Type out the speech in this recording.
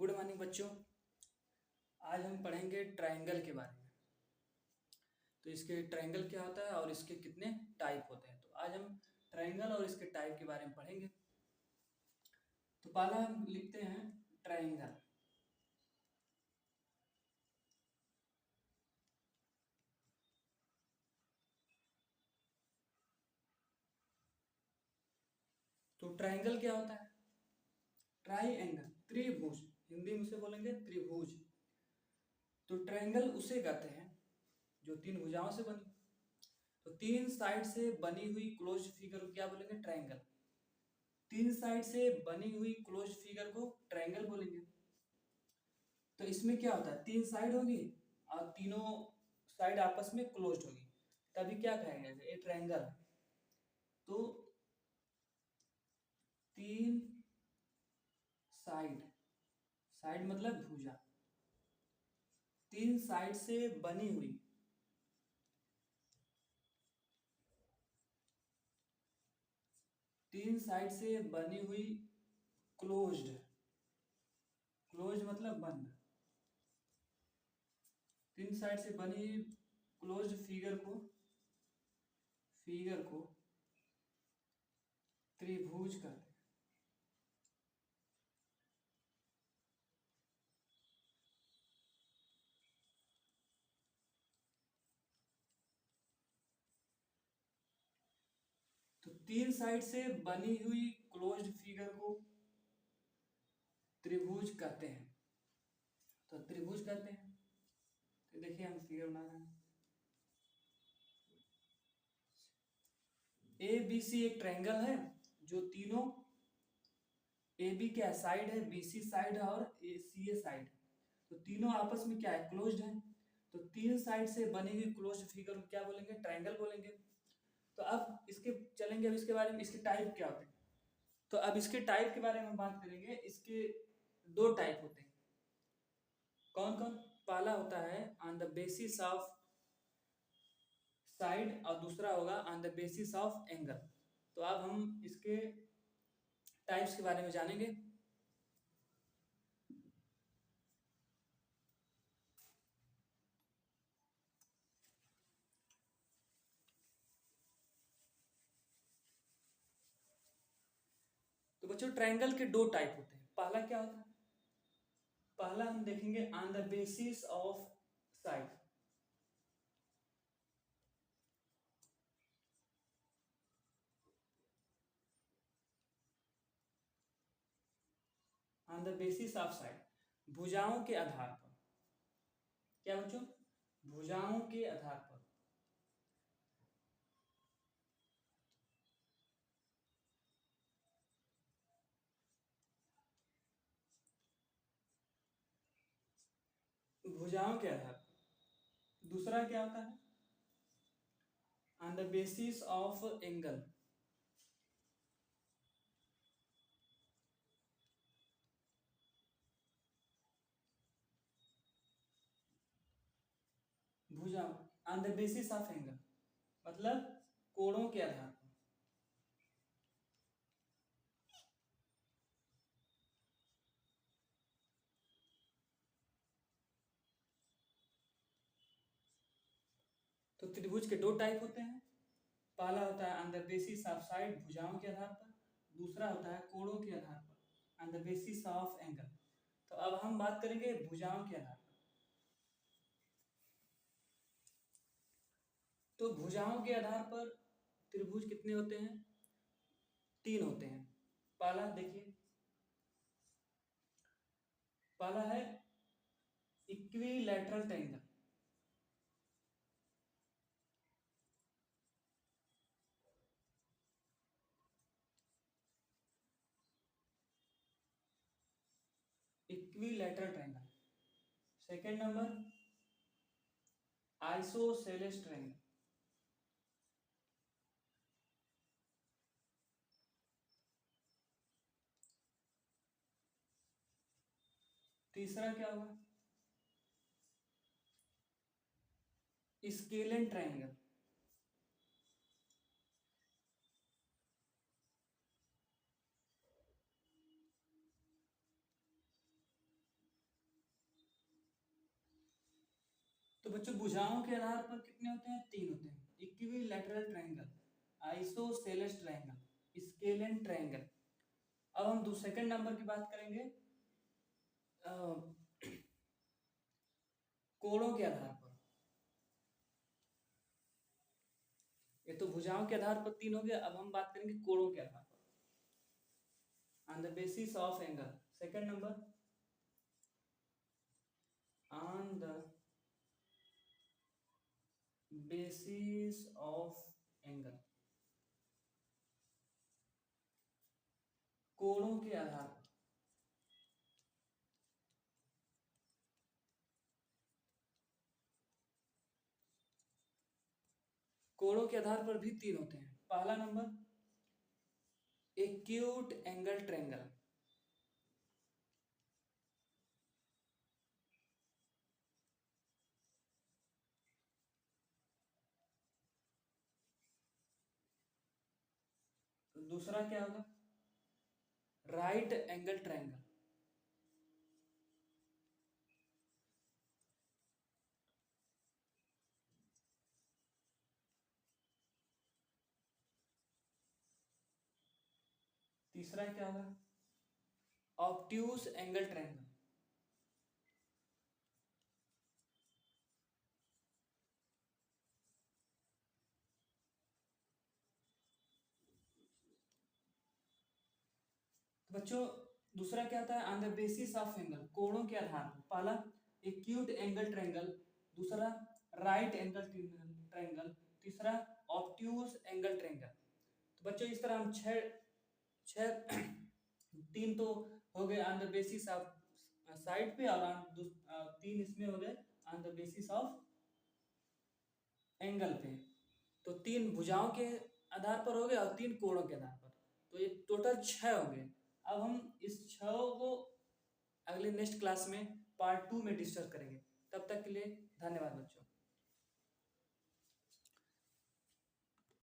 Good morning बच्चों। आज हम पढ़ेंगे ट्रायंगल के बारे में। तो इसके ट्रायंगल क्या होता है और इसके कितने टाइप होते हैं। तो आज हम ट्रायंगल और इसके टाइप के बारे में पढ़ेंगे। तो पहला हम लिखते हैं ट्रायंगल। तो ट्रायंगल क्या होता है? ट्राइएंगल, त्रिभुज, हिंदी में से बोलेंगे त्रिभुज। तो ट्रायंगल उसे कहते हैं जो तीन भुजाओं से बनी। तो तीन साइड से बनी हुई क्लोज फिगर को क्या बोलेंगे? ट्रायंगल। तीन साइड से बनी हुई क्लोज फिगर को ट्रायंगल बोलेंगे। तो इसमें क्या होता है? तीन साइड होगी और तीनों साइड आपस में क्लोज्ड होगी, तभी क्या कहेंगे? ये ट्रायंगल। तो तीन साइड, साइड मतलब भुजा, तीन साइड से बनी हुई तीन साइड से बनी हुई क्लोज्ड, क्लोज मतलब बंद, तीन साइड से बनी क्लोज्ड फिगर को त्रिभुज कहते हैं। तो तीन साइड से बनी हुई क्लोज्ड फिगर को त्रिभुज कहते हैं। तो त्रिभुज कहते हैं। तो देखिए हम फिगर बना रहे हैं। ए बी सी एक ट्रायंगल है जो तीनों, ए बी क्या साइड है, बी सी साइड है और ए सी ए साइड। तो तीनों आपस में क्या है? क्लोज्ड है। तो तीन साइड से बनी हुई क्लोज्ड फिगर को क्या बोलेंगे? ट्रायंगल बोलेंगे। तो अब इसके चलेंगे, अब इसके बारे में, इसके टाइप क्या होते हैं। तो अब इसके टाइप के बारे में बात करेंगे। इसके दो टाइप होते हैं। कौन कौन? पहला होता है on the basis of side और दूसरा होगा on the basis of angle. तो अब हम इसके टाइप्स के बारे में जानेंगे। तो बच्चों ट्रायंगल के दो टाइप होते हैं। पहला क्या होता है? पहला हम देखेंगे on the basis of side. On the basis of side, भुजाओं के आधार पर। क्या बच्चों? भुजाओं के आधार पर। भुजाओं के आधार पर। दूसरा क्या होता है? On the basis of angle. भुजा on the basis of angle मतलब कोणों के आधार पर। तो त्रिभुज के दो टाइप होते हैं। पहला होता है on the basis of side, भुजाओं के आधार पर। दूसरा होता है कोणों के आधार पर, on the basis of angle. तो अब हम बात करेंगे भुजाओं के आधार पर। तो भुजाओं के आधार पर त्रिभुज कितने होते हैं? तीन होते हैं। पहला देखिए, पहला है equilateral triangle. Equilateral triangle. Second number isosceles triangle. तीसरा क्या होगा? Scalene triangle. तो बच्चों भुजाओं के आधार पर कितने होते हैं? 3 होते हैं। Equilateral triangle, isosceles triangle, scalene triangle. अब हम सेकंड नंबर की बात करेंगे कोणों के आधार पर। ये तो भुजाओं के आधार पर 3 हो गया, अब हम बात करेंगे कोणों के आधार पर। On the basis of angle, second number, on the basis of angle, कोणों के आधार पर। कोणों के आधार पर भी 3 होते हैं। पहला नंबर एक्यूट एंगल ट्रायंगल, दूसरा क्या होगा? राइट एंगल ट्रायंगल, तीसरा क्या होगा? ऑब्ट्यूज एंगल ट्रायंगल, बच्चों दूसरा क्या आता है? On the basis of angle, कोणों के आधार पर। पहला एक्यूट एंगल ट्रायंगल, दूसरा राइट एंगल ट्रायंगल, तीसरा ऑब्ट्यूज एंगल ट्रायंगल। तो बच्चों इस तरह हम छह तीन तो हो गए on the basis of side पे, और तीन इसमें हो गए on the basis of angle पे। तो 3 भुजाओं के आधार पर हो गए और 3 कोणों के आधार पर। तो ये टोटल 6 हो गए। अब हम इस 6 को अगले नेक्स्ट क्लास में पार्ट 2 में डिस्कस करेंगे। तब तक के लिए धन्यवाद बच्चों।